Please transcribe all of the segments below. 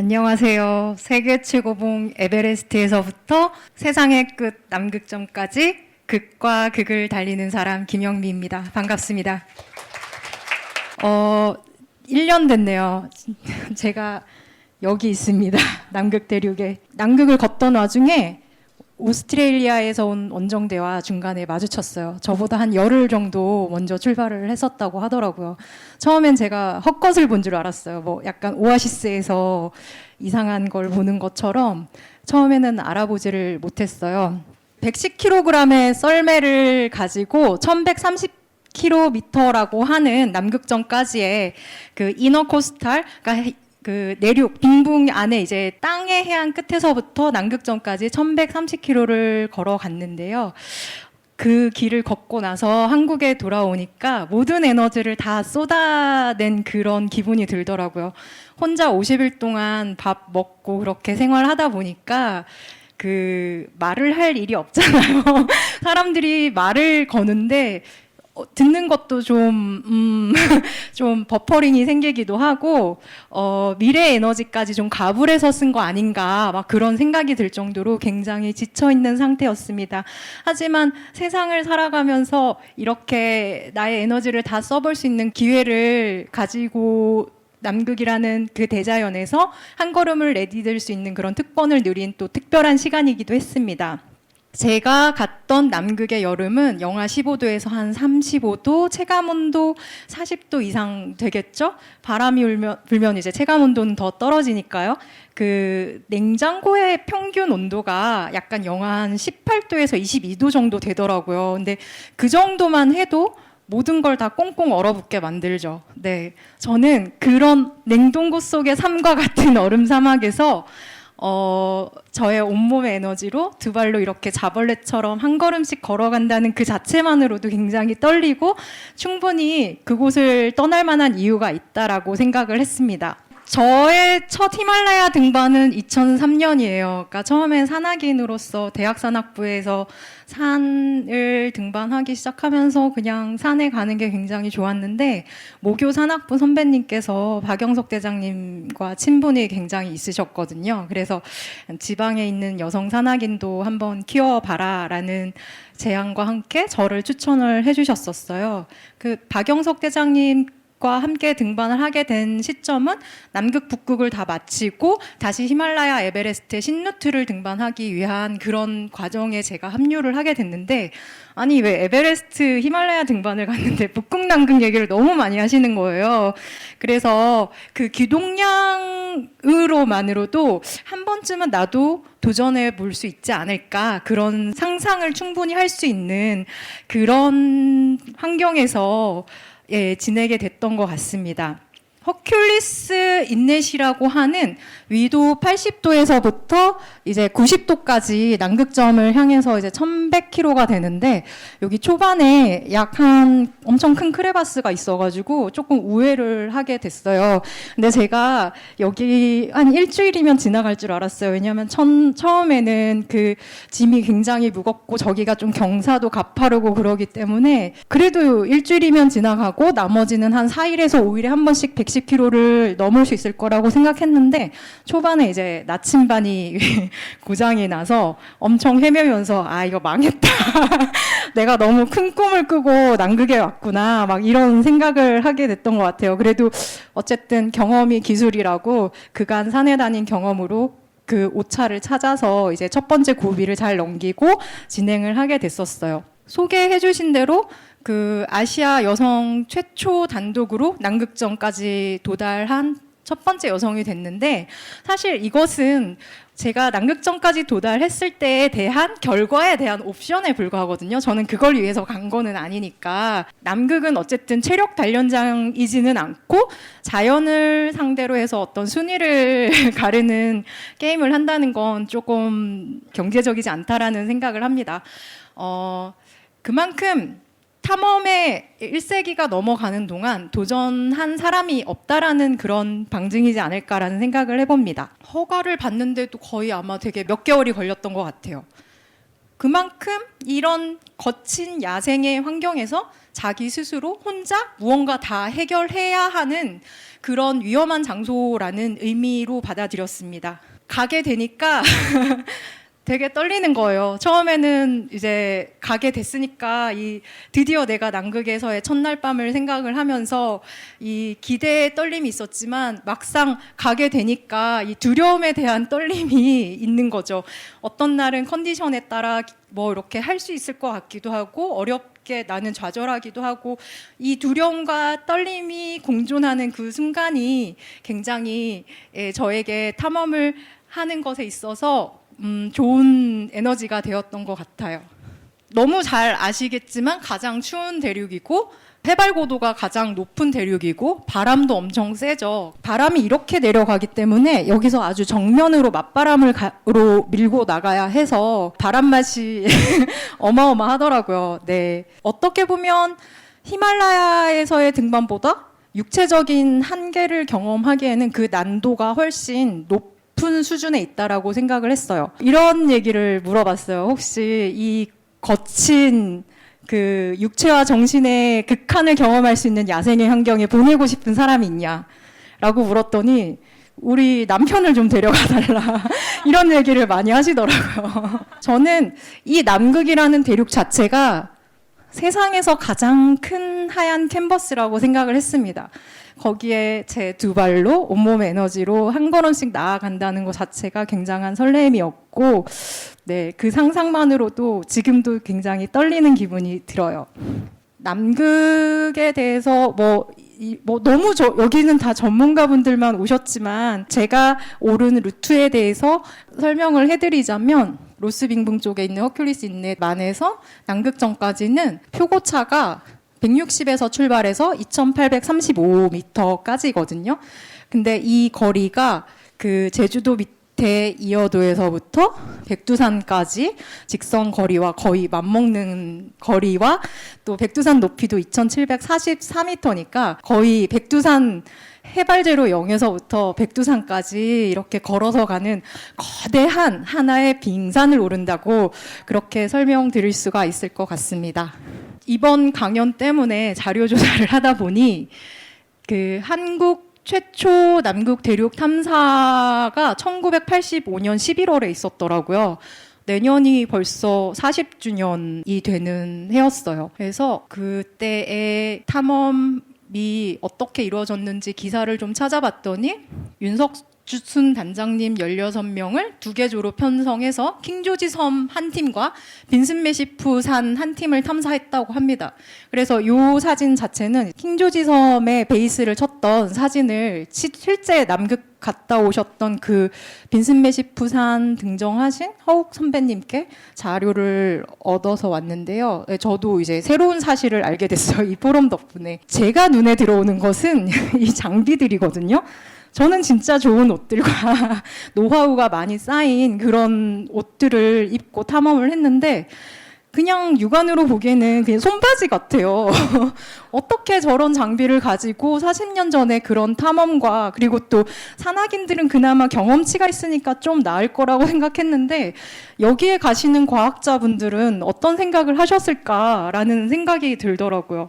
안녕하세요. 세계 최고봉 에베레스트에서부터 세상의 끝 남극점까지 극과 극을 달리는 사람 김영미입니다. 반갑습니다. 1년 됐네요. 제가 여기 있습니다. 남극 대륙에. 남극을 걷던 와중에 오스트레일리아에서 온 원정대와 중간에 마주쳤어요. 저보다 한 열흘 정도 먼저 출발을 했었다고 하더라고요. 처음엔 제가 헛것을 본 줄 알았어요. 뭐 약간 오아시스에서 이상한 걸 보는 것처럼 처음에는 알아보지를 못했어요. 110kg의 썰매를 가지고 1130km라고 하는 남극점까지의 그 이너코스탈, 그러니까 그 내륙 빙붕 안에 이제 땅의 해안 끝에서부터 남극점까지 1130km를 걸어갔는데요. 그 길을 걷고 나서 한국에 돌아오니까 모든 에너지를 다 쏟아낸 그런 기분이 들더라고요. 혼자 50일 동안 밥 먹고 그렇게 생활하다 보니까 그 말을 할 일이 없잖아요. 사람들이 말을 거는데 듣는 것도 좀 버퍼링이 생기기도 하고, 미래 에너지까지 좀 가불해서 쓴 거 아닌가, 막 그런 생각이 들 정도로 굉장히 지쳐있는 상태였습니다. 하지만 세상을 살아가면서 이렇게 나의 에너지를 다 써볼 수 있는 기회를 가지고 남극이라는 그 대자연에서 한 걸음을 내디딜 수 있는 그런 특권을 누린 또 특별한 시간이기도 했습니다. 제가 갔던 남극의 여름은 영하 15도에서 한 35도, 체감온도 40도 이상 되겠죠? 바람이 불면 이제 체감온도는 더 떨어지니까요. 그 냉장고의 평균 온도가 약간 영하 한 18도에서 22도 정도 되더라고요. 근데 그 정도만 해도 모든 걸 다 꽁꽁 얼어붙게 만들죠. 네, 저는 그런 냉동고 속의 삶과 같은 얼음 사막에서 저의 온몸의 에너지로 두 발로 이렇게 자벌레처럼 한 걸음씩 걸어간다는 그 자체만으로도 굉장히 떨리고 충분히 그곳을 떠날 만한 이유가 있다라고 생각을 했습니다. 저의 첫 히말라야 등반은 2003년이에요. 그러니까 처음엔 산악인으로서 대학산악부에서 산을 등반하기 시작하면서 그냥 산에 가는 게 굉장히 좋았는데 모교 산악부 선배님께서 박영석 대장님과 친분이 굉장히 있으셨거든요. 그래서 지방에 있는 여성 산악인도 한번 키워봐라라는 제안과 함께 저를 추천을 해주셨었어요. 그 박영석 대장님 과 함께 등반을 하게 된 시점은 남극, 북극을 다 마치고 다시 히말라야 에베레스트의 신루트를 등반하기 위한 그런 과정에 제가 합류를 하게 됐는데 아니 왜 에베레스트 히말라야 등반을 갔는데 북극, 남극 얘기를 너무 많이 하시는 거예요. 그래서 그 기동량으로만으로도 한 번쯤은 나도 도전해 볼 수 있지 않을까 그런 상상을 충분히 할 수 있는 그런 환경에서 지내게 됐던 것 같습니다. 허큘리스 인넷이라고 하는 위도 80도에서부터 이제 90도까지 남극점을 향해서 이제 1100km가 되는데 여기 초반에 약 한 엄청 큰 크레바스가 있어가지고 조금 우회를 하게 됐어요. 근데 제가 여기 한 일주일이면 지나갈 줄 알았어요. 왜냐하면 처음에는 그 짐이 굉장히 무겁고 저기가 좀 경사도 가파르고 그러기 때문에 그래도 일주일이면 지나가고 나머지는 한 4일에서 5일에 한 번씩 110km를 넘을 수 있을 거라고 생각했는데 초반에 이제 나침반이 고장이 나서 엄청 헤매면서 아 이거 망했다. 내가 너무 큰 꿈을 꾸고 남극에 왔구나. 막 이런 생각을 하게 됐던 것 같아요. 그래도 어쨌든 경험이 기술이라고 그간 산에 다닌 경험으로 그 오차를 찾아서 이제 첫 번째 고비를 잘 넘기고 진행을 하게 됐었어요. 소개해 주신 대로 그 아시아 여성 최초 단독으로 남극점까지 도달한 첫 번째 여성이 됐는데 사실 이것은 제가 남극점까지 도달했을 때에 대한 결과에 대한 옵션에 불과하거든요. 저는 그걸 위해서 간 거는 아니니까. 남극은 어쨌든 체력 단련장이지는 않고 자연을 상대로 해서 어떤 순위를 가르는 게임을 한다는 건 조금 경제적이지 않다라는 생각을 합니다. 그만큼 탐험의 1세기가 넘어가는 동안 도전한 사람이 없다라는 그런 방증이지 않을까라는 생각을 해봅니다. 허가를 받는데도 거의 아마 되게 몇 개월이 걸렸던 것 같아요. 그만큼 이런 거친 야생의 환경에서 자기 스스로 혼자 무언가 다 해결해야 하는 그런 위험한 장소라는 의미로 받아들였습니다. 가게 되니까 되게 떨리는 거예요. 처음에는 이제 가게 됐으니까 드디어 내가 남극에서의 첫날 밤을 생각을 하면서 이 기대의 떨림이 있었지만 막상 가게 되니까 이 두려움에 대한 떨림이 있는 거죠. 어떤 날은 컨디션에 따라 뭐 이렇게 할 수 있을 것 같기도 하고 어렵게 나는 좌절하기도 하고 이 두려움과 떨림이 공존하는 그 순간이 굉장히 저에게 탐험을 하는 것에 있어서 좋은 에너지가 되었던 것 같아요. 너무 잘 아시겠지만 가장 추운 대륙이고 해발 고도가 가장 높은 대륙이고 바람도 엄청 세죠. 바람이 이렇게 내려가기 때문에 여기서 아주 정면으로 맞바람으로 밀고 나가야 해서 바람 맛이 어마어마하더라고요. 네. 어떻게 보면 히말라야에서의 등반보다 육체적인 한계를 경험하기에는 그 난도가 훨씬 높은 수준에 있다라고 생각을 했어요. 이런 얘기를 물어봤어요. 혹시 이 거친 그 육체와 정신의 극한을 경험할 수 있는 야생의 환경에 보내고 싶은 사람이 있냐라고 물었더니 우리 남편을 좀 데려가 달라 이런 얘기를 많이 하시더라고요. 저는 이 남극이라는 대륙 자체가 세상에서 가장 큰 하얀 캔버스라고 생각을 했습니다. 거기에 제 두 발로 온몸 에너지로 한 걸음씩 나아간다는 것 자체가 굉장한 설렘이었고, 네, 그 상상만으로도 지금도 굉장히 떨리는 기분이 들어요. 남극에 대해서 너무 여기는 다 전문가분들만 오셨지만 제가 오른 루트에 대해서 설명을 해드리자면 로스빙붕 쪽에 있는 허큘리스 인넷만에서 남극점까지는 표고차가 160에서 출발해서 2835m까지거든요. 근데 이 거리가 그 제주도 밑에 이어도에서부터 백두산까지 직선 거리와 거의 맞먹는 거리와 또 백두산 높이도 2744m니까 거의 백두산 해발제로 0에서부터 백두산까지 이렇게 걸어서 가는 거대한 하나의 빙산을 오른다고 그렇게 설명드릴 수가 있을 것 같습니다. 이번 강연 때문에 자료조사를 하다 보니 그 한국 최초 남극 대륙 탐사가 1985년 11월에 있었더라고요. 내년이 벌써 40주년이 되는 해였어요. 그래서 그때의 탐험이 어떻게 이루어졌는지 기사를 좀 찾아봤더니 윤석준 단장님 16명을 2개조로 편성해서 킹조지 섬 한 팀과 빈슨 메시프 산 한 팀을 탐사했다고 합니다. 그래서 이 사진 자체는 킹조지 섬에 베이스를 쳤던 사진을 실제 남극 갔다 오셨던 그 빈슨 메시프 산 등정하신 허욱 선배님께 자료를 얻어서 왔는데요. 저도 이제 새로운 사실을 알게 됐어요. 이 포럼 덕분에. 제가 눈에 들어오는 것은 이 장비들이거든요. 저는 진짜 좋은 옷들과 노하우가 많이 쌓인 그런 옷들을 입고 탐험을 했는데 그냥 육안으로 보기에는 그냥 손바지 같아요. 어떻게 저런 장비를 가지고 40년 전에 그런 탐험과 그리고 또 산악인들은 그나마 경험치가 있으니까 좀 나을 거라고 생각했는데 여기에 가시는 과학자분들은 어떤 생각을 하셨을까라는 생각이 들더라고요.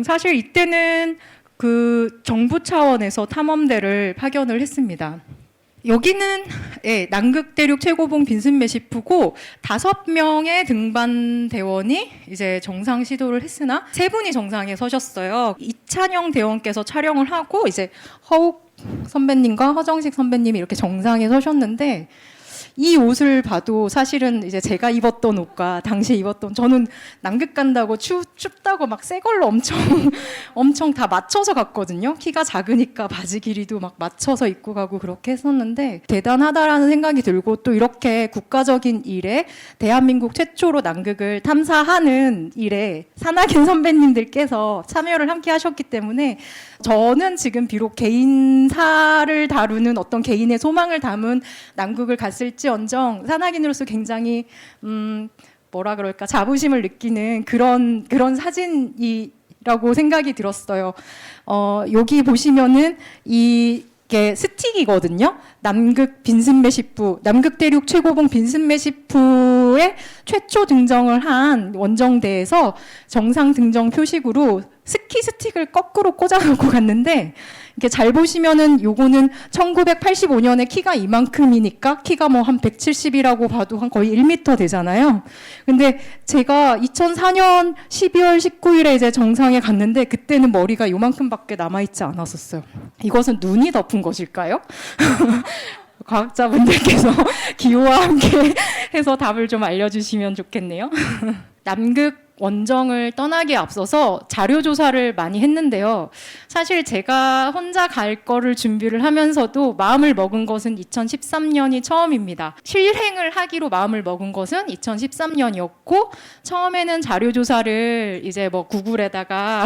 사실 이때는 그 정부 차원에서 탐험대를 파견을 했습니다. 여기는 남극 대륙 최고봉 빈슨 메시프고 5명의 등반 대원이 이제 정상 시도를 했으나 3분이 정상에 서셨어요. 이찬영 대원께서 촬영을 하고 이제 허욱 선배님과 허정식 선배님이 이렇게 정상에 서셨는데 이 옷을 봐도 사실은 이제 제가 입었던 옷과 당시에 입었던 저는 남극 간다고 춥다고 막 새 걸로 엄청 다 맞춰서 갔거든요. 키가 작으니까 바지 길이도 막 맞춰서 입고 가고 그렇게 했었는데 대단하다라는 생각이 들고 또 이렇게 국가적인 일에 대한민국 최초로 남극을 탐사하는 일에 산악인 선배님들께서 참여를 함께 하셨기 때문에 저는 지금 비록 개인사를 다루는 어떤 개인의 소망을 담은 남극을 갔을지언정 산악인으로서 굉장히 뭐라 그럴까 자부심을 느끼는 그런 사진이라고 생각이 들었어요. 여기 보시면은 이게 스틱이거든요. 남극 빈슨 메시프, 남극 대륙 최고봉 빈슨 메시프의 최초 등정을 한 원정대에서 정상 등정 표식으로 스키 스틱을 거꾸로 꽂아놓고 갔는데 이렇게 잘 보시면은 요거는 1985년에 키가 이만큼이니까 키가 뭐 한 170이라고 봐도 한 거의 1m 되잖아요. 근데 제가 2004년 12월 19일에 이제 정상에 갔는데 그때는 머리가 요만큼밖에 남아있지 않았었어요. 이것은 눈이 덮은 것일까요? 과학자분들께서 기호와 함께 해서 답을 좀 알려주시면 좋겠네요. 남극 원정을 떠나기에 앞서서 자료 조사를 많이 했는데요. 사실 제가 혼자 갈 거를 준비를 하면서도 마음을 먹은 것은 2013년이 처음입니다. 실행을 하기로 마음을 먹은 것은 2013년이었고 처음에는 자료 조사를 이제 뭐 구글에다가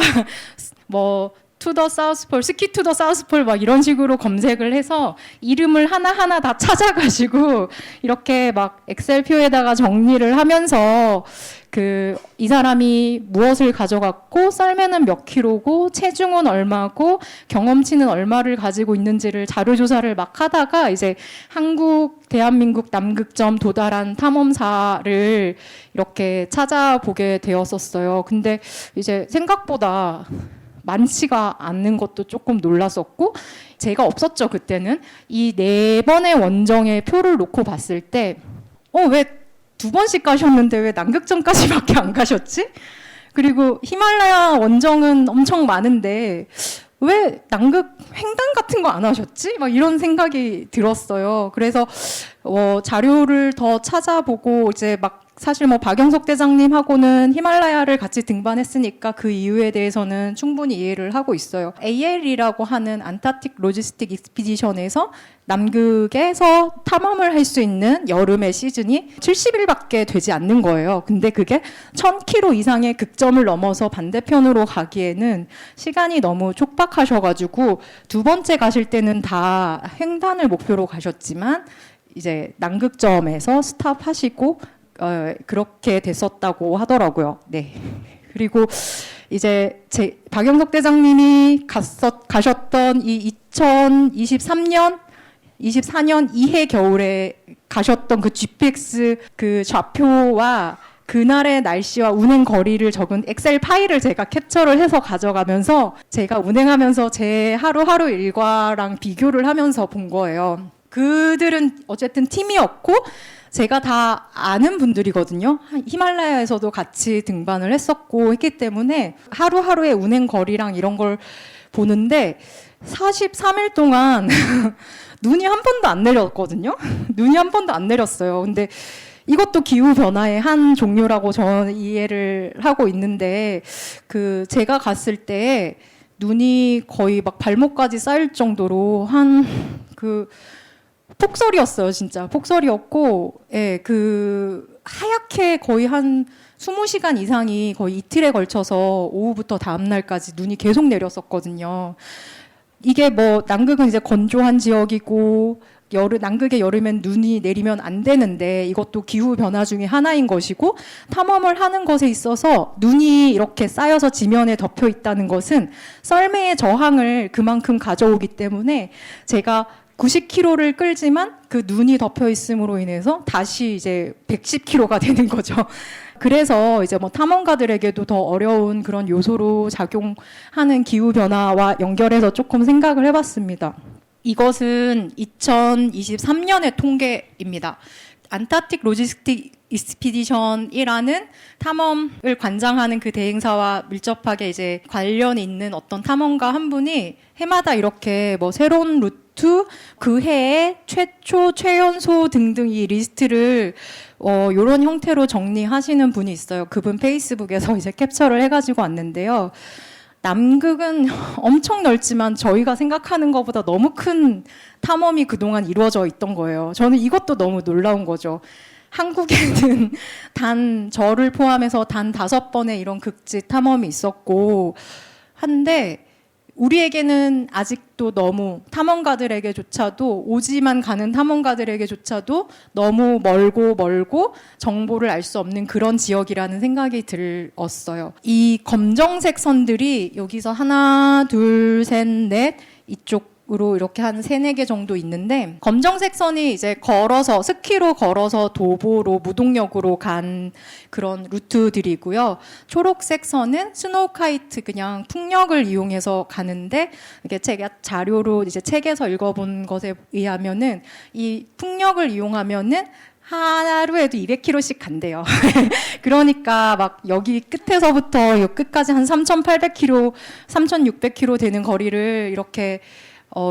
뭐 to the South Pole, 스키 to the South Pole 막 이런 식으로 검색을 해서 이름을 하나하나 다 찾아가지고 이렇게 막 엑셀표에다가 정리를 하면서 이 사람이 무엇을 가져갔고 썰매는 몇 킬로고 체중은 얼마고 경험치는 얼마를 가지고 있는지를 자료 조사를 막 하다가 이제 대한민국 남극점 도달한 탐험사를 이렇게 찾아보게 되었었어요. 근데 이제 생각보다 많지가 않는 것도 조금 놀랐었고 제가 없었죠 그때는. 이 4번의 원정의 표를 놓고 봤을 때 왜 2번씩 가셨는데 왜 남극점까지밖에 안 가셨지? 그리고 히말라야 원정은 엄청 많은데 왜 남극 횡단 같은 거 안 하셨지? 막 이런 생각이 들었어요. 그래서 자료를 더 찾아보고 이제 막 사실 뭐 박영석 대장님하고는 히말라야를 같이 등반했으니까 그 이유에 대해서는 충분히 이해를 하고 있어요. AL이라고 하는 안타틱 로지스틱 익스피디션에서 남극에서 탐험을 할 수 있는 여름의 시즌이 70일밖에 되지 않는 거예요. 근데 그게 1000km 이상의 극점을 넘어서 반대편으로 가기에는 시간이 너무 촉박하셔가지고 2번째 가실 때는 다 횡단을 목표로 가셨지만 이제 남극점에서 스탑하시고 그렇게 됐었다고 하더라고요. 네. 그리고 이제 박영석 대장님이 가셨던 이 2023년 24년 이해 겨울에 가셨던 그 GPX 그 좌표와 그날의 날씨와 운행 거리를 적은 엑셀 파일을 제가 캡처를 해서 가져가면서 제가 운행하면서 제 하루하루 일과랑 비교를 하면서 본 거예요. 그들은 어쨌든 팀이었고 제가 다 아는 분들이거든요. 히말라야에서도 같이 등반을 했었고 했기 때문에 하루하루의 운행 거리랑 이런 걸 보는데 43일 동안 눈이 한 번도 안 내렸거든요. 눈이 한 번도 안 내렸어요. 근데 이것도 기후변화의 한 종류라고 저는 이해를 하고 있는데 제가 갔을 때 눈이 거의 막 발목까지 쌓일 정도로 폭설이었어요, 진짜. 폭설이었고, 예, 하얗게 거의 한 20시간 이상이 거의 이틀에 걸쳐서 오후부터 다음날까지 눈이 계속 내렸었거든요. 이게 뭐, 남극은 이제 건조한 지역이고, 남극의 여름엔 눈이 내리면 안 되는데 이것도 기후 변화 중에 하나인 것이고 탐험을 하는 것에 있어서 눈이 이렇게 쌓여서 지면에 덮여 있다는 것은 썰매의 저항을 그만큼 가져오기 때문에 제가 90km를 끌지만 그 눈이 덮여 있음으로 인해서 다시 이제 110km가 되는 거죠. 그래서 이제 뭐 탐험가들에게도 더 어려운 그런 요소로 작용하는 기후 변화와 연결해서 조금 생각을 해봤습니다. 이것은 2023년의 통계입니다. 안타틱 로지스틱 익스피디션이라는 탐험을 관장하는 그 대행사와 밀접하게 이제 관련이 있는 어떤 탐험가 한 분이 해마다 이렇게 뭐 새로운 루트, 그 해의 최초, 최연소 등등 이 리스트를 이런 형태로 정리하시는 분이 있어요. 그분 페이스북에서 이제 캡처를 해가지고 왔는데요. 남극은 엄청 넓지만 저희가 생각하는 것보다 너무 큰 탐험이 그동안 이루어져 있던 거예요. 저는 이것도 너무 놀라운 거죠. 한국에는 저를 포함해서 단 5번의 이런 극지 탐험이 있었고 한데 우리에게는 아직도 너무 탐험가들에게조차도 오지만 가는 탐험가들에게조차도 너무 멀고 정보를 알 수 없는 그런 지역이라는 생각이 들었어요. 이 검정색 선들이 여기서 하나, 둘, 셋, 넷 이쪽 으로 이렇게 한 3-4개 정도 있는데, 검정색 선이 이제 걸어서 스키로 걸어서 도보로 무동력으로 간 그런 루트들이고요. 초록색 선은 스노우 카이트 그냥 풍력을 이용해서 가는데, 이게 제가 자료로 이제 책에서 읽어본 것에 의하면은 이 풍력을 이용하면은 하루에도 200km씩 간대요. 그러니까 막 여기 끝에서부터 여기 끝까지 한 3,800km, 3,600km 되는 거리를 이렇게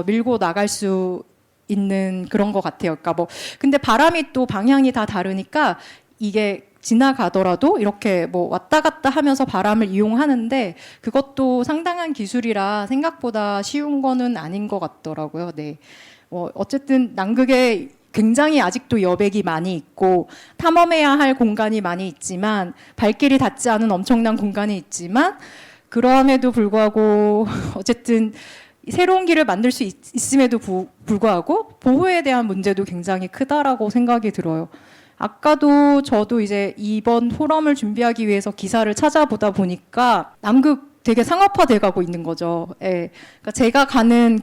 밀고 나갈 수 있는 그런 것 같아요. 그러니까 뭐 근데 바람이 또 방향이 다 다르니까 이게 지나가더라도 이렇게 뭐 왔다 갔다 하면서 바람을 이용하는데, 그것도 상당한 기술이라 생각보다 쉬운 거는 아닌 것 같더라고요. 네. 어쨌든 남극에 굉장히 아직도 여백이 많이 있고 탐험해야 할 공간이 많이 있지만, 발길이 닿지 않은 엄청난 공간이 있지만, 그럼에도 불구하고 어쨌든 새로운 길을 만들 수 있음에도 불구하고 보호에 대한 문제도 굉장히 크다라고 생각이 들어요. 아까도 저도 이제 이번 포럼을 준비하기 위해서 기사를 찾아보다 보니까 남극 되게 상업화돼 가고 있는 거죠. 예. 그러니까 제가 가는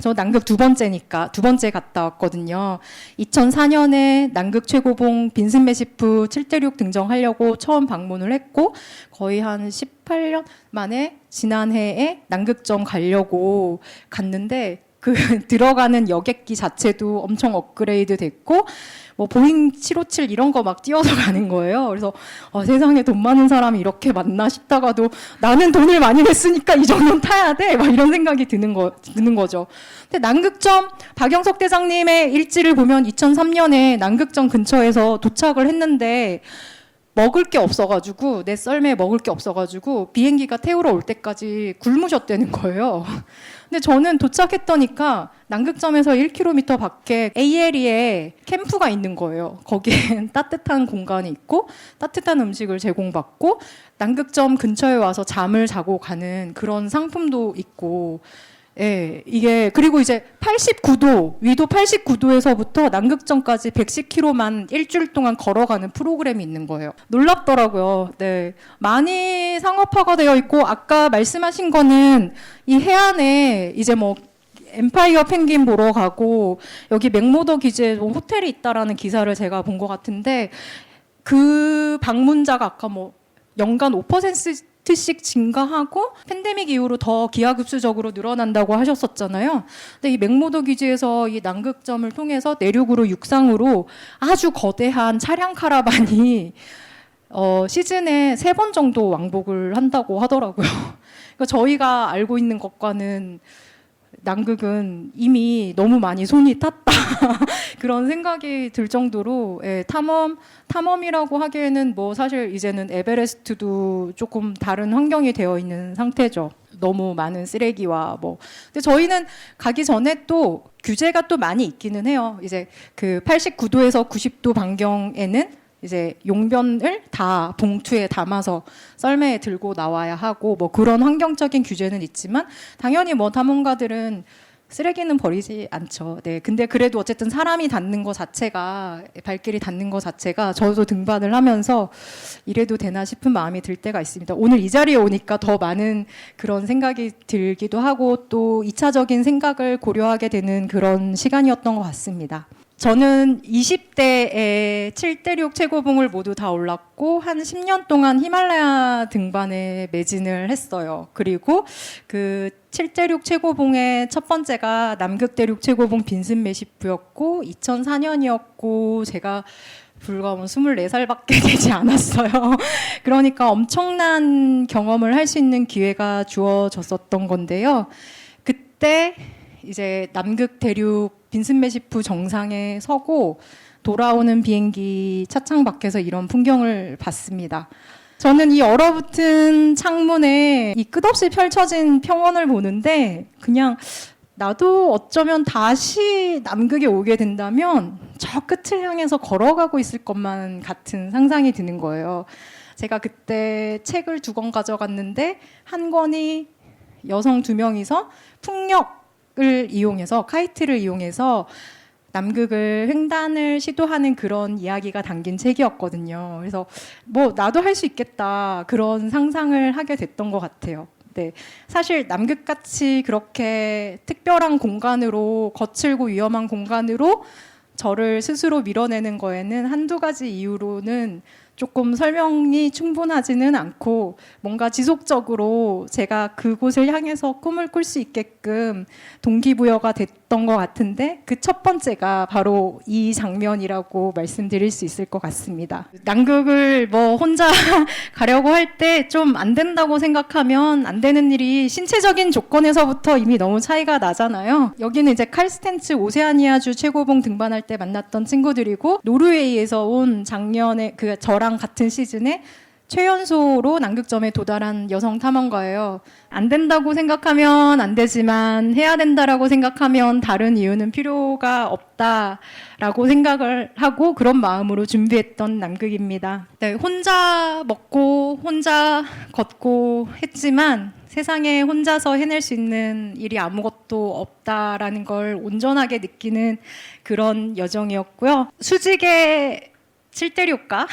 저 남극 두 번째 갔다 왔거든요. 2004년에 남극 최고봉 빈슨 매시프 7대륙 등정하려고 처음 방문을 했고, 거의 한 18년 만에 지난해에 남극점 가려고 갔는데, 들어가는 여객기 자체도 엄청 업그레이드 됐고, 뭐 보잉 757 이런 거 막 띄워서 가는 거예요. 그래서 세상에 돈 많은 사람이 이렇게 많나 싶다가도, 나는 돈을 많이 냈으니까 이 정도는 타야 돼, 막 이런 생각이 드는 거죠. 근데 남극점 박영석 대장님의 일지를 보면 2003년에 남극점 근처에서 도착을 했는데 먹을 게 없어가지고, 내 썰매에 먹을 게 없어가지고 비행기가 태우러 올 때까지 굶으셨다는 거예요. 근데 저는 도착했더니까 남극점에서 1km 밖에 A에리에 캠프가 있는 거예요. 거기엔 따뜻한 공간이 있고 따뜻한 음식을 제공받고 남극점 근처에 와서 잠을 자고 가는 그런 상품도 있고, 예, 이게 그리고 이제 89도 위도 89도에서부터 남극점까지 110km만 일주일 동안 걸어가는 프로그램이 있는 거예요. 놀랍더라고요. 네, 많이 상업화가 되어 있고, 아까 말씀하신 거는 이 해안에 이제 뭐 엠파이어 펭귄 보러 가고 여기 맥모더 기지에 호텔이 있다라는 기사를 제가 본 것 같은데, 그 방문자가 아까 뭐 연간 5%씩 증가하고 팬데믹 이후로 더 기하급수적으로 늘어난다고 하셨었잖아요. 근데 이 맥모더 기지에서 이 남극점을 통해서 내륙으로 육상으로 아주 거대한 차량 카라반이 시즌에 3번 정도 왕복을 한다고 하더라고요. 그러니까 저희가 알고 있는 것과는 남극은 이미 너무 많이 손이 탔다 그런 생각이 들 정도로, 예, 탐험이라고 하기에는 뭐 사실 이제는 에베레스트도 조금 다른 환경이 되어 있는 상태죠. 너무 많은 쓰레기와 뭐. 근데 저희는 가기 전에 또 규제가 또 많이 있기는 해요. 이제 그 89도에서 90도 반경에는 이제 용변을 다 봉투에 담아서 썰매에 들고 나와야 하고, 뭐 그런 환경적인 규제는 있지만, 당연히 뭐 탐험가들은 쓰레기는 버리지 않죠. 네. 근데 그래도 어쨌든 사람이 닿는 것 자체가, 발길이 닿는 것 자체가 저도 등반을 하면서 이래도 되나 싶은 마음이 들 때가 있습니다. 오늘 이 자리에 오니까 더 많은 그런 생각이 들기도 하고, 또 2차적인 생각을 고려하게 되는 그런 시간이었던 것 같습니다. 저는 20대에 7대륙 최고봉을 모두 다 올랐고 한 10년 동안 히말라야 등반에 매진을 했어요. 그리고 그 7대륙 최고봉의 첫 번째가 남극대륙 최고봉 빈슨 매시프였고 2004년이었고 제가 불과 24살밖에 되지 않았어요. 그러니까 엄청난 경험을 할 수 있는 기회가 주어졌었던 건데요. 그때 이제 남극 대륙 빈슨 매시프 정상에 서고 돌아오는 비행기 차창 밖에서 이런 풍경을 봤습니다. 저는 이 얼어붙은 창문에 이 끝없이 펼쳐진 평원을 보는데, 그냥 나도 어쩌면 다시 남극에 오게 된다면 저 끝을 향해서 걸어가고 있을 것만 같은 상상이 드는 거예요. 제가 그때 책을 2권 가져갔는데, 한 권이 여성 2명이서 풍력을 이용해서, 카이트를 이용해서 남극을 횡단을 시도하는 그런 이야기가 담긴 책이었거든요. 그래서 뭐 나도 할 수 있겠다 그런 상상을 하게 됐던 것 같아요. 네, 사실 남극같이 그렇게 특별한 공간으로 거칠고 위험한 공간으로 저를 스스로 밀어내는 거에는 한두 가지 이유로는 조금 설명이 충분하지는 않고 뭔가 지속적으로 제가 그곳을 향해서 꿈을 꿀 수 있게끔 동기부여가 됐던 것 같은데 그 첫 번째가 바로 이 장면이라고 말씀드릴 수 있을 것 같습니다. 남극을 뭐 혼자 가려고 할 때 좀 안 된다고 생각하면 안 되는 일이 신체적인 조건에서부터 이미 너무 차이가 나잖아요. 여기는 이제 칼스텐츠 오세아니아주 최고봉 등반할 때 만났던 친구들이고 노르웨이에서 온 작년에 그 저랑 같은 시즌에 최연소로 남극점에 도달한 여성 탐험가예요. 안 된다고 생각하면 안 되지만 해야 된다라고 생각하면 다른 이유는 필요가 없다라고 생각을 하고 그런 마음으로 준비했던 남극입니다. 네, 혼자 먹고 혼자 걷고 했지만 세상에 혼자서 해낼 수 있는 일이 아무것도 없다라는 걸 온전하게 느끼는 그런 여정이었고요. 수직의 7대륙과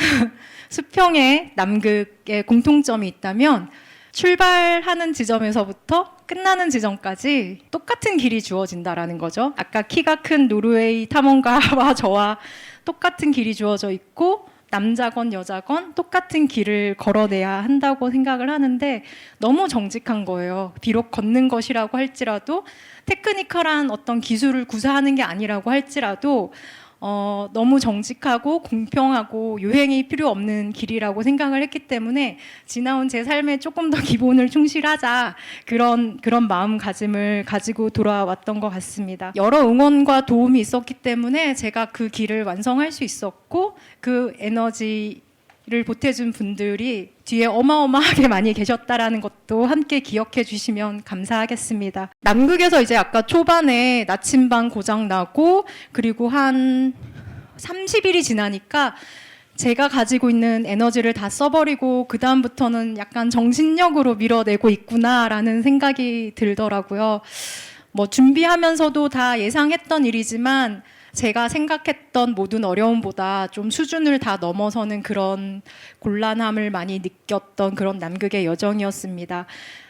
수평의 남극의 공통점이 있다면 출발하는 지점에서부터 끝나는 지점까지 똑같은 길이 주어진다라는 거죠. 아까 키가 큰 노르웨이 탐험가와 저와 똑같은 길이 주어져 있고 남자건 여자건 똑같은 길을 걸어내야 한다고 생각을 하는데 너무 정직한 거예요. 비록 걷는 것이라고 할지라도 테크니컬한 어떤 기술을 구사하는 게 아니라고 할지라도 너무 정직하고 공평하고 요행이 필요 없는 길이라고 생각을 했기 때문에 지나온 제 삶에 조금 더 기본을 충실하자 그런 마음가짐을 가지고 돌아왔던 것 같습니다. 여러 응원과 도움이 있었기 때문에 제가 그 길을 완성할 수 있었고 그 에너지를 보태준 분들이 뒤에 어마어마하게 많이 계셨다라는 것도 함께 기억해 주시면 감사하겠습니다. 남극에서 이제 아까 초반에 나침반 고장 나고 그리고 한 30일이 지나니까 제가 가지고 있는 에너지를 다 써버리고 그 다음부터는 약간 정신력으로 밀어내고 있구나라는 생각이 들더라고요. 뭐 준비하면서도 다 예상했던 일이지만 제가 생각했던 모든 어려움보다 좀 수준을 다 넘어서는 그런 곤란함을 많이 느꼈던 그런 남극의 여정이었습니다.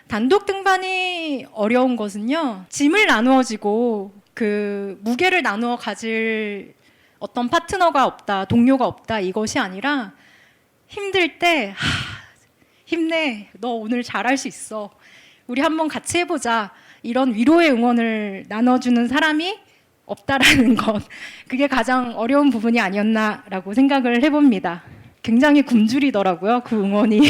단독 등반이 어려운 것은요, 짐을 나누어지고 그 무게를 나누어 가질 어떤 파트너가 없다, 동료가 없다 이것이 아니라 힘들 때 힘내, 너 오늘 잘할 수 있어, 우리 한번 같이 해보자 이런 위로의 응원을 나눠주는 사람이 없다라는 것, 그게 가장 어려운 부분이 아니었나라고 생각을 해봅니다. 굉장히 굶주리더라고요, 그 응원이.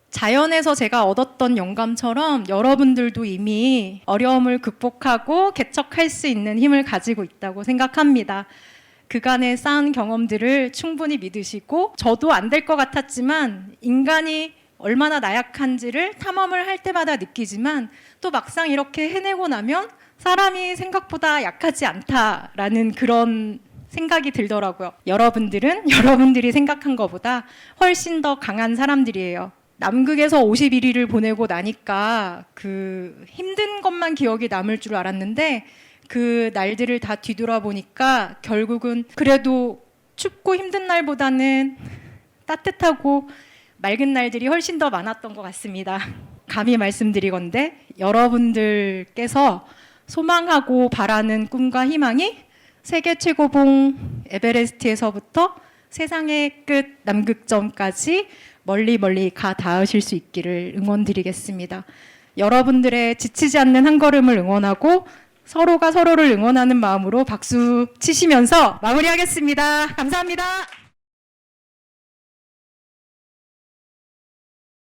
자연에서 제가 얻었던 영감처럼 여러분들도 이미 어려움을 극복하고 개척할 수 있는 힘을 가지고 있다고 생각합니다. 그간의 쌓은 경험들을 충분히 믿으시고 저도 안 될 것 같았지만 인간이 얼마나 나약한지를 탐험을 할 때마다 느끼지만 또 막상 이렇게 해내고 나면 사람이 생각보다 약하지 않다라는 그런 생각이 들더라고요. 여러분들은 여러분들이 생각한 것보다 훨씬 더 강한 사람들이에요. 남극에서 51일을 보내고 나니까 그 힘든 것만 기억이 남을 줄 알았는데 그 날들을 다 뒤돌아보니까 결국은 그래도 춥고 힘든 날보다는 따뜻하고 맑은 날들이 훨씬 더 많았던 것 같습니다. 감히 말씀드리건대 여러분들께서 소망하고 바라는 꿈과 희망이 세계 최고봉 에베레스트에서부터 세상의 끝 남극점까지 멀리 멀리 가 닿으실 수 있기를 응원드리겠습니다. 여러분들의 지치지 않는 한 걸음을 응원하고 서로가 서로를 응원하는 마음으로 박수 치시면서 마무리하겠습니다. 감사합니다.